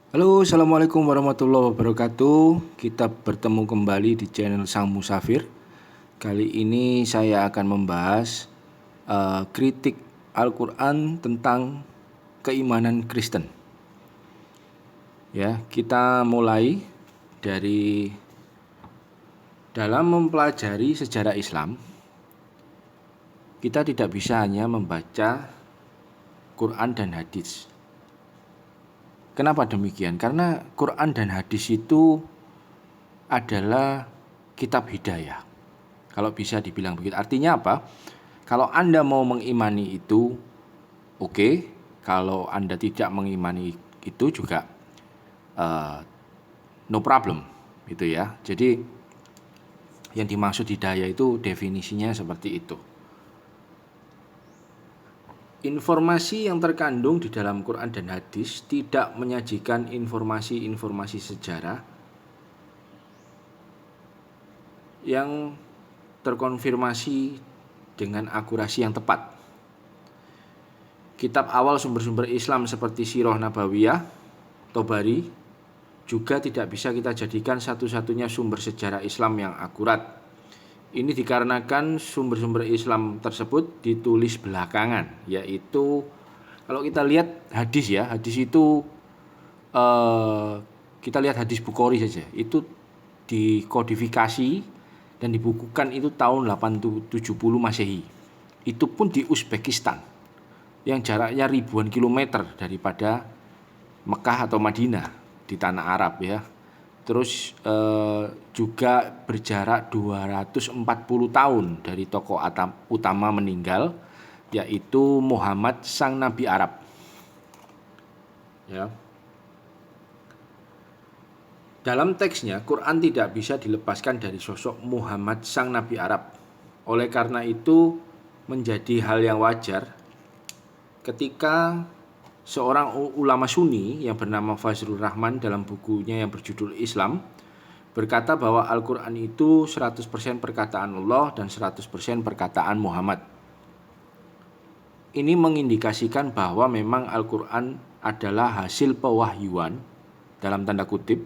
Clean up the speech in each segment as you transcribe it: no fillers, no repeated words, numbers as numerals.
Halo, assalamualaikum warahmatullahi wabarakatuh. Kita bertemu kembali di channel Sang Musafir. Kali ini saya akan membahas kritik Al-Quran tentang keimanan Kristen. Ya, kita mulai dari dalam mempelajari sejarah Islam. Kita tidak bisa hanya membaca Quran dan hadis. Kenapa demikian? Karena Quran dan hadis itu adalah kitab hidayah. Kalau bisa dibilang begitu. Artinya apa? Kalau Anda mau mengimani itu, oke. Kalau Anda tidak mengimani itu juga no problem, gitu ya. Jadi yang dimaksud hidayah itu definisinya seperti itu. Informasi yang terkandung di dalam Quran dan hadis tidak menyajikan informasi-informasi sejarah yang terkonfirmasi dengan akurasi yang tepat. Kitab awal sumber-sumber Islam seperti Sirah Nabawiyah, Tobari juga tidak bisa kita jadikan satu-satunya sumber sejarah Islam yang akurat. Ini dikarenakan sumber-sumber Islam tersebut ditulis belakangan, yaitu kalau kita lihat hadis ya, hadis itu kita lihat hadis Bukhari saja, itu dikodifikasi dan dibukukan itu tahun 870 Masehi. Itu pun di Uzbekistan, yang jaraknya ribuan kilometer daripada Mekah atau Madinah di tanah Arab ya. Terus juga berjarak 240 tahun dari tokoh utama meninggal, yaitu Muhammad sang Nabi Arab. Ya. Dalam teksnya, Quran tidak bisa dilepaskan dari sosok Muhammad sang Nabi Arab. Oleh karena itu, menjadi hal yang wajar ketika seorang ulama Sunni yang bernama Fazlur Rahman dalam bukunya yang berjudul Islam berkata bahwa Al-Quran itu 100% perkataan Allah dan 100% perkataan Muhammad. Ini mengindikasikan bahwa memang Al-Quran adalah hasil pewahyuan dalam tanda kutip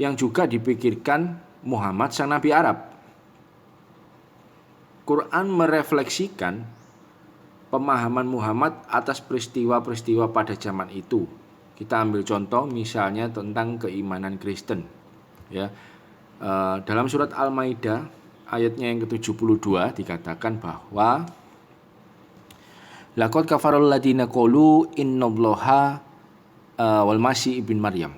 yang juga dipikirkan Muhammad sang Nabi Arab. Quran merefleksikan pemahaman Muhammad atas peristiwa-peristiwa pada zaman itu. Kita ambil contoh misalnya tentang keimanan Kristen. Ya, dalam surat Al-Maidah ayatnya yang ke-72 dikatakan bahwa laqad kafarul ladina qalu innallaha wal masih ibn Maryam.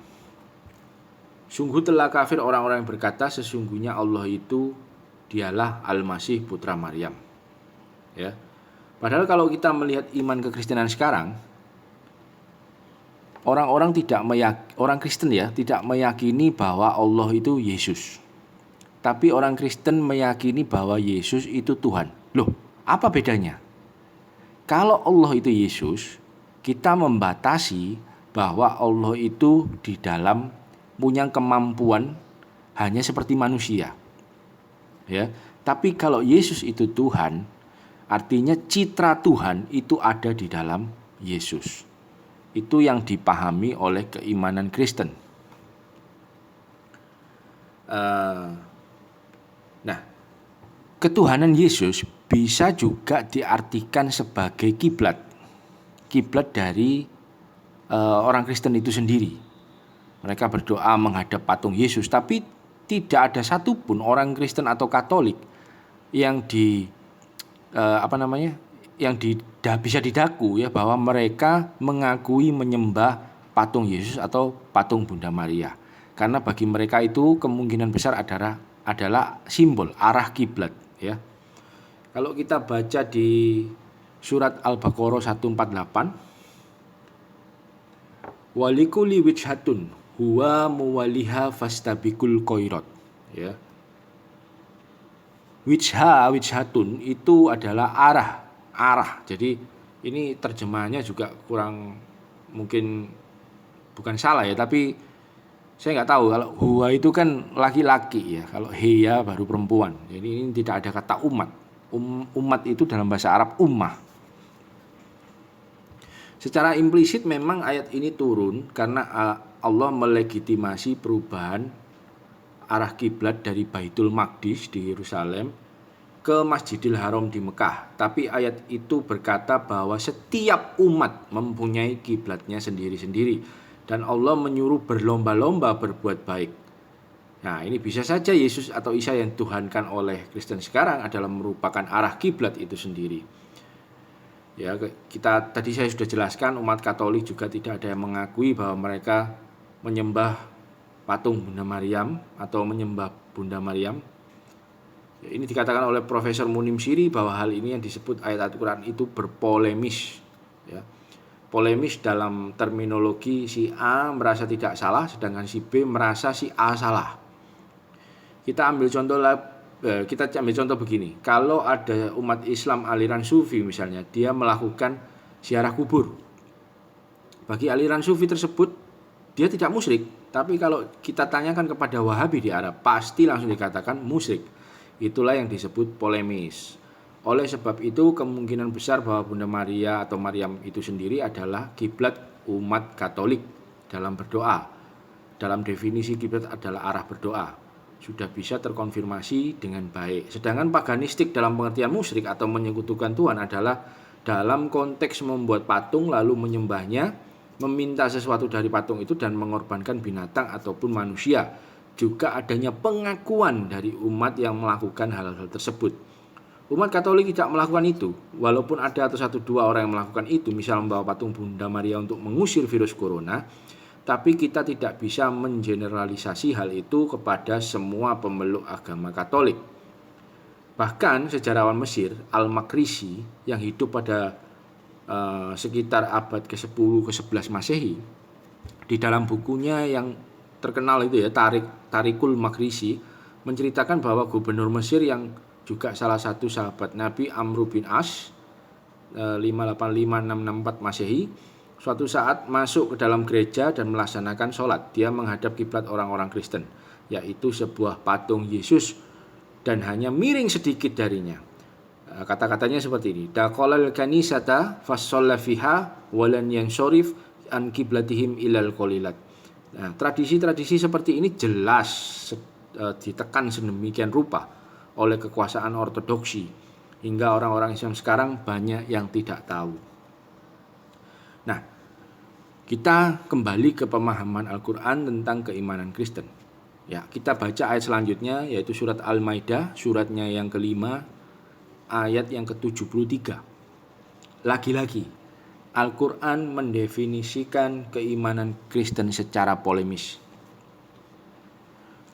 Sungguh telah kafir orang-orang yang berkata sesungguhnya Allah itu dialah Al-Masih putra Maryam. Ya. Padahal kalau kita melihat iman kekristenan sekarang, orang Kristen ya tidak meyakini bahwa Allah itu Yesus. Tapi orang Kristen meyakini bahwa Yesus itu Tuhan. Loh, apa bedanya? Kalau Allah itu Yesus, kita membatasi bahwa Allah itu di dalam punya kemampuan hanya seperti manusia. Ya, tapi kalau Yesus itu Tuhan, artinya citra Tuhan itu ada di dalam Yesus. Itu yang dipahami oleh keimanan Kristen. Nah, ketuhanan Yesus bisa juga diartikan sebagai kiblat. Kiblat dari orang Kristen itu sendiri. Mereka berdoa menghadap patung Yesus, tapi tidak ada satupun orang Kristen atau Katolik yang bisa didaku ya bahwa mereka mengakui menyembah patung Yesus atau patung Bunda Maria. Karena bagi mereka itu kemungkinan besar adalah simbol arah kiblat ya. Kalau kita baca di surat Al-Baqarah 148, walikuli wijhatun huwa muwaliha fastabikul khairat ya. Wijhatun itu adalah arah. Jadi ini terjemahannya juga kurang, mungkin bukan salah ya, tapi saya nggak tahu. Kalau huwa itu kan laki-laki ya, kalau heya baru perempuan. Jadi ini tidak ada kata umat. Umat itu dalam bahasa Arab ummah. Secara implisit memang ayat ini turun karena Allah melegitimasi perubahan arah kiblat dari Baitul Maqdis di Yerusalem ke Masjidil Haram di Mekah. Tapi ayat itu berkata bahwa setiap umat mempunyai kiblatnya sendiri-sendiri dan Allah menyuruh berlomba-lomba berbuat baik. Nah, ini bisa saja Yesus atau Isa yang dituhankan oleh Kristen sekarang adalah merupakan arah kiblat itu sendiri. Ya, tadi saya sudah jelaskan, umat Katolik juga tidak ada yang mengakui bahwa mereka menyembah patung Bunda Maryam atau menyembah Bunda Maryam. Ya, ini dikatakan oleh Profesor Munim Siri bahwa hal ini yang disebut ayat Al-Quran itu berpolemis. Ya. Polemis dalam terminologi si A merasa tidak salah, sedangkan si B merasa si A salah. Kita ambil contoh begini. Kalau ada umat Islam aliran Sufi misalnya, dia melakukan ziarah kubur. Bagi aliran Sufi tersebut, dia tidak musyrik. Tapi kalau kita tanyakan kepada Wahabi di Arab, pasti langsung dikatakan musyrik. Itulah yang disebut polemis. Oleh sebab itu, kemungkinan besar bahwa Bunda Maria atau Maryam itu sendiri adalah kiblat umat Katolik dalam berdoa. Dalam definisi kiblat adalah arah berdoa. Sudah bisa terkonfirmasi dengan baik. Sedangkan paganistik dalam pengertian musyrik atau menyekutukan Tuhan adalah dalam konteks membuat patung lalu menyembahnya, meminta sesuatu dari patung itu dan mengorbankan binatang ataupun manusia. Juga adanya pengakuan dari umat yang melakukan hal-hal tersebut. Umat Katolik tidak melakukan itu, walaupun ada atau 1-2 orang yang melakukan itu, misal membawa patung Bunda Maria untuk mengusir virus corona. Tapi kita tidak bisa mengeneralisasi hal itu kepada semua pemeluk agama Katolik. Bahkan sejarawan Mesir Al-Makrisi yang hidup pada sekitar abad ke-10 ke-11 Masehi, di dalam bukunya yang terkenal itu ya, Tarikul Makrisi, menceritakan bahwa gubernur Mesir yang juga salah satu sahabat Nabi Amr bin As 585-664 Masehi, suatu saat masuk ke dalam gereja dan melaksanakan sholat. Dia menghadap kiblat orang-orang Kristen, yaitu sebuah patung Yesus, dan hanya miring sedikit darinya. Kata-katanya seperti ini: Daqalal kanisata fassalla fiha walan yansorif an kiblatihim ilal qolilat. Nah, tradisi-tradisi seperti ini jelas ditekan sedemikian rupa oleh kekuasaan ortodoksi hingga orang-orang Islam sekarang banyak yang tidak tahu. Nah, kita kembali ke pemahaman Al-Quran tentang keimanan Kristen. Ya, kita baca ayat selanjutnya, yaitu surat Al-Maidah, suratnya yang kelima, ayat yang ke-73. Lagi-lagi, Al-Quran mendefinisikan keimanan Kristen secara polemis.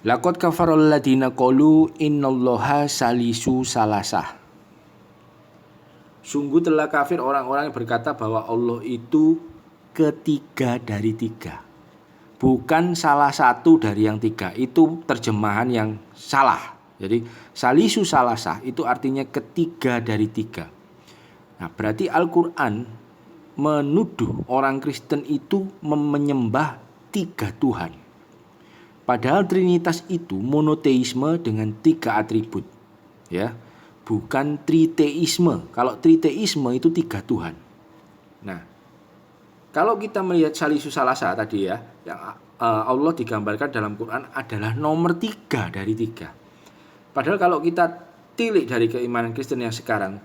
Laqad kafarul ladina qalu innallaha salisu salasah. Sungguh telah kafir orang-orang yang berkata bahwa Allah itu ketiga dari tiga. Bukan salah satu dari yang tiga. Itu terjemahan yang salah. Jadi salisu salasah itu artinya ketiga dari tiga. Nah, berarti Al-Quran menuduh orang Kristen itu menyembah tiga Tuhan. Padahal Trinitas itu monoteisme dengan tiga atribut. Ya. Bukan triteisme. Kalau triteisme itu tiga Tuhan. Nah, kalau kita melihat salisu salasa tadi ya, yang Allah digambarkan dalam Quran adalah nomor 3 dari 3. Padahal kalau kita tilik dari keimanan Kristen yang sekarang,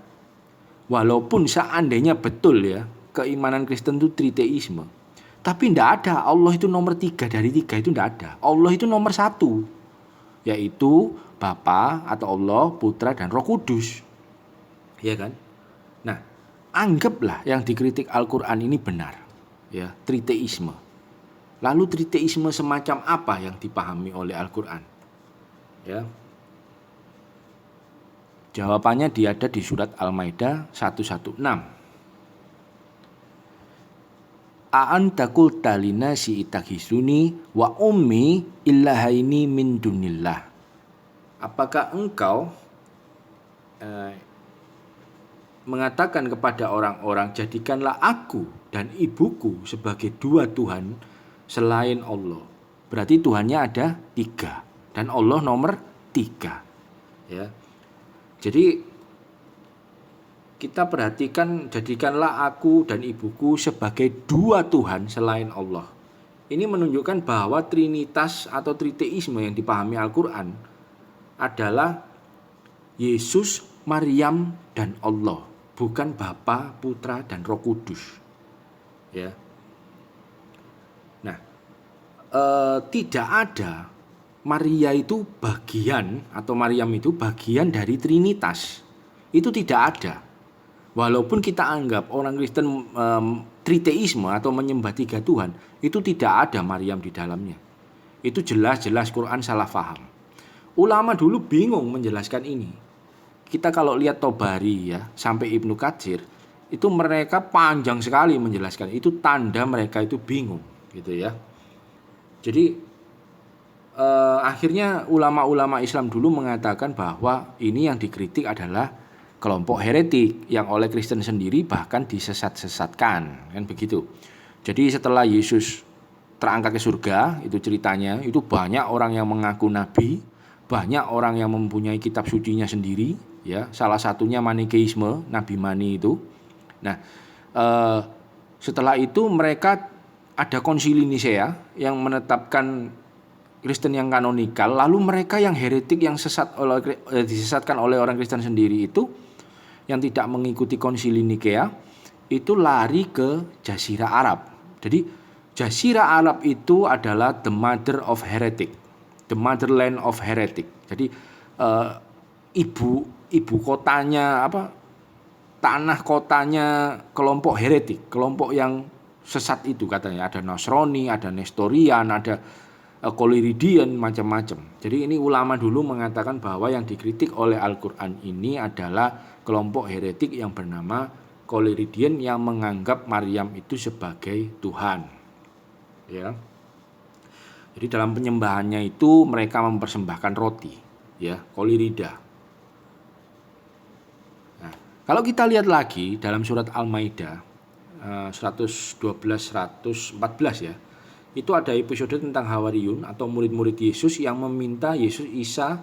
walaupun seandainya betul ya, keimanan Kristen itu triteisme, tapi tidak ada Allah itu nomor 3 dari 3, itu tidak ada. Allah itu nomor 1, yaitu Bapa atau Allah, Putra, dan Roh Kudus. Ya kan? Nah, anggaplah yang dikritik Al-Quran ini benar. Ya, triteisme. Lalu triteisme semacam apa yang dipahami oleh Al-Quran? Ya. Jawabannya ada di surat Al-Maidah 116. A'anta qulta linasi ittakhizuni wa ummi illahaini min dunillah. Apakah engkau mengatakan kepada orang-orang, jadikanlah aku dan ibuku sebagai 2 Tuhan selain Allah. Berarti Tuhannya ada 3 dan Allah nomor 3. Ya. Jadi kita perhatikan, jadikanlah aku dan ibuku sebagai dua Tuhan selain Allah. Ini menunjukkan bahwa trinitas atau triteisme yang dipahami Al-Quran adalah Yesus, Maryam, dan Allah, bukan Bapa, Putra, dan Roh Kudus. Ya. Nah, tidak ada Maria itu bagian atau Maryam itu bagian dari trinitas. Itu tidak ada. Walaupun kita anggap orang Kristen triteisme atau menyembah tiga Tuhan, itu tidak ada Maryam di dalamnya. Itu jelas-jelas Quran salah faham. Ulama dulu bingung menjelaskan ini. Kita kalau lihat Tobari ya, sampai Ibnu Katsir, itu mereka panjang sekali menjelaskan. Itu tanda mereka itu bingung, gitu ya. Jadi akhirnya ulama-ulama Islam dulu mengatakan bahwa ini yang dikritik adalah kelompok heretik yang oleh Kristen sendiri bahkan disesat-sesatkan, kan begitu. Jadi setelah Yesus terangkat ke surga, itu ceritanya, itu banyak orang yang mengaku nabi, banyak orang yang mempunyai kitab sucinya sendiri, ya. Salah satunya Manikeisme, Nabi Mani itu. Nah, setelah itu mereka ada konsili Nisea yang menetapkan Kristen yang kanonikal, lalu mereka yang heretik yang disesatkan oleh orang Kristen sendiri itu yang tidak mengikuti konsili Nikea itu lari ke Jazirah Arab. Jadi Jazirah Arab itu adalah the mother of heretic, the motherland of heretic. Jadi ibu kotanya tanah kotanya kelompok heretik, kelompok yang sesat itu katanya. Ada Nasrani, ada Nestorian, ada Koliridian, macam-macam. Jadi ini ulama dulu mengatakan bahwa yang dikritik oleh Al-Quran ini adalah kelompok heretik yang bernama Koliridian yang menganggap Maryam itu sebagai Tuhan. Ya. Jadi dalam penyembahannya itu mereka mempersembahkan roti, ya, kolirida. Nah, kalau kita lihat lagi dalam surat Al-Maidah 112-114 ya. Itu ada episode tentang Hawariyun atau murid-murid Yesus yang meminta Isa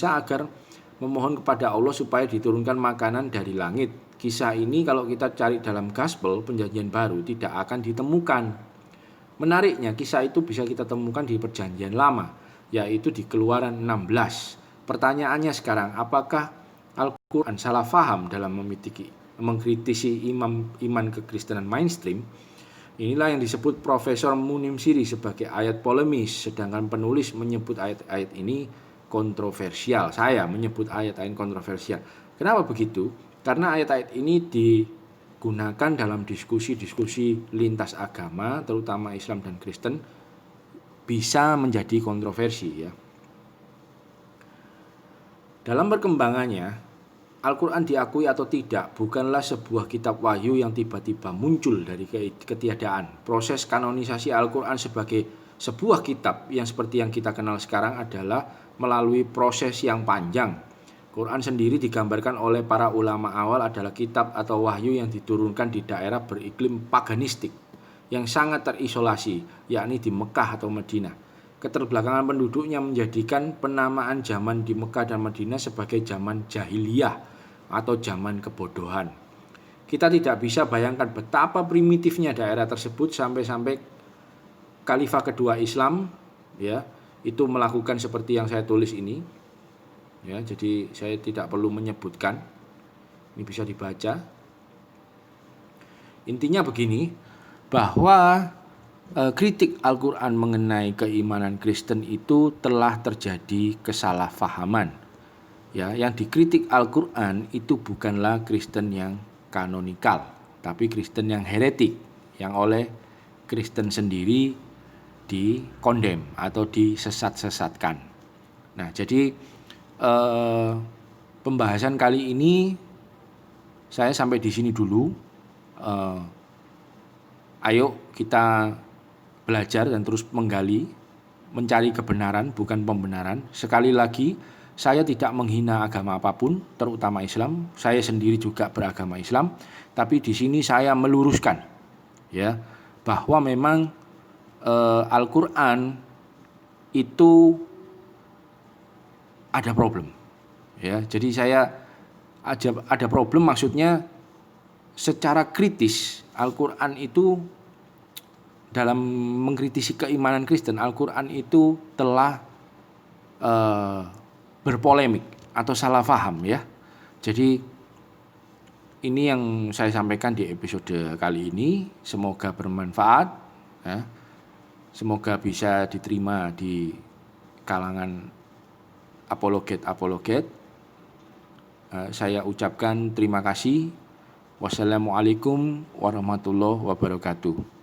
agar memohon kepada Allah supaya diturunkan makanan dari langit. Kisah ini kalau kita cari dalam Gospel Perjanjian Baru tidak akan ditemukan. Menariknya kisah itu bisa kita temukan di Perjanjian Lama, yaitu di Keluaran 16. Pertanyaannya sekarang, apakah Al-Quran salah faham dalam mengkritisi iman kekristenan mainstream? Inilah yang disebut Profesor Munim Siri sebagai ayat polemis, sedangkan penulis menyebut ayat-ayat ini kontroversial. Saya menyebut ayat-ayat kontroversial. Kenapa begitu? Karena ayat-ayat ini digunakan dalam diskusi-diskusi lintas agama, terutama Islam dan Kristen, bisa menjadi kontroversi ya. Dalam perkembangannya, Al-Quran diakui atau tidak bukanlah sebuah kitab wahyu yang tiba-tiba muncul dari ketiadaan. Proses kanonisasi Al-Quran sebagai sebuah kitab yang seperti yang kita kenal sekarang adalah melalui proses yang panjang. Quran sendiri digambarkan oleh para ulama awal adalah kitab atau wahyu yang diturunkan di daerah beriklim paganistik yang sangat terisolasi, yakni di Mekah atau Madinah. Keterbelakangan penduduknya menjadikan penamaan zaman di Mekah dan Madinah sebagai zaman jahiliyah atau zaman kebodohan. Kita tidak bisa bayangkan betapa primitifnya daerah tersebut sampai Khalifah kedua Islam ya, itu melakukan seperti yang saya tulis ini. Ya, jadi saya tidak perlu menyebutkan. Ini bisa dibaca. Intinya begini, bahwa kritik Al-Quran mengenai keimanan Kristen itu telah terjadi kesalahpahaman. Ya, yang dikritik Al-Quran itu bukanlah Kristen yang kanonikal, tapi Kristen yang heretik, yang oleh Kristen sendiri dikondem atau disesat-sesatkan. Nah, jadi pembahasan kali ini saya sampai di sini dulu. Ayo kita belajar dan terus menggali, mencari kebenaran bukan pembenaran. Sekali lagi, saya tidak menghina agama apapun, terutama Islam. Saya sendiri juga beragama Islam, tapi di sini saya meluruskan ya bahwa memang Al-Quran itu ada problem. Ya, jadi saya ada problem, maksudnya secara kritis Al-Quran itu dalam mengkritisi keimanan Kristen, Al-Quran itu telah berpolemik atau salah paham ya. Jadi ini yang saya sampaikan di episode kali ini, semoga bermanfaat ya. Semoga bisa diterima di kalangan apologet. Saya ucapkan terima kasih. Wassalamualaikum warahmatullahi wabarakatuh.